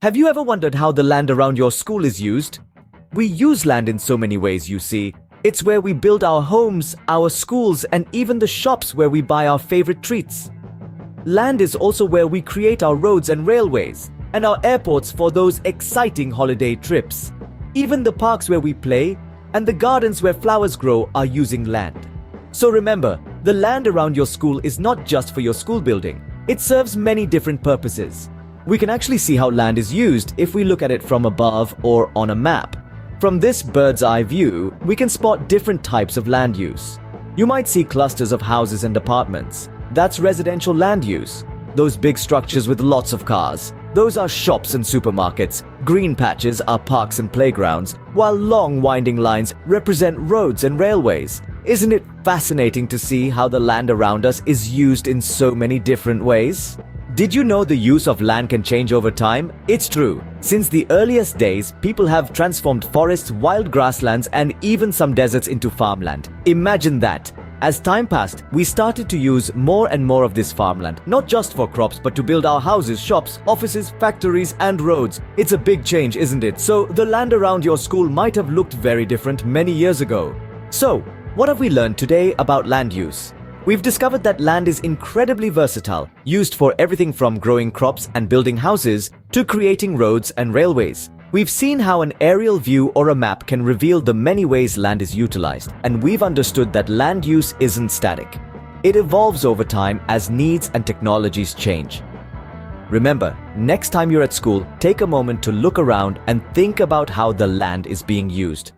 Have you ever wondered how the land around your school is used? We use land in so many ways, you see. It's where we build our homes, our schools, and even the shops where we buy our favorite treats. Land is also where we create our roads and railways, and our airports for those exciting holiday trips. Even the parks where we play and the gardens where flowers grow are using land. So remember, the land around your school is not just for your school building. It serves many different purposes. We can actually see how land is used if we look at it from above or on a map. From this bird's eye view, we can spot different types of land use. You might see clusters of houses and apartments. That's residential land use. Those big structures with lots of cars, those are shops and supermarkets. Green patches are parks and playgrounds, while long winding lines represent roads and railways. Isn't it fascinating to see how the land around us is used in so many different ways? Did you know the use of land can change over time? It's true. Since the earliest days, people have transformed forests, wild grasslands, and even some deserts into farmland. Imagine that. As time passed, we started to use more and more of this farmland, not just for crops, but to build our houses, shops, offices, factories, and roads. It's a big change, isn't it? So the land around your school might have looked very different many years ago. So, what have we learned today about land use? We've discovered that land is incredibly versatile, used for everything from growing crops and building houses to creating roads and railways. We've seen how an aerial view or a map can reveal the many ways land is utilized, and we've understood that land use isn't static. It evolves over time as needs and technologies change. Remember, next time you're at school, take a moment to look around and think about how the land is being used.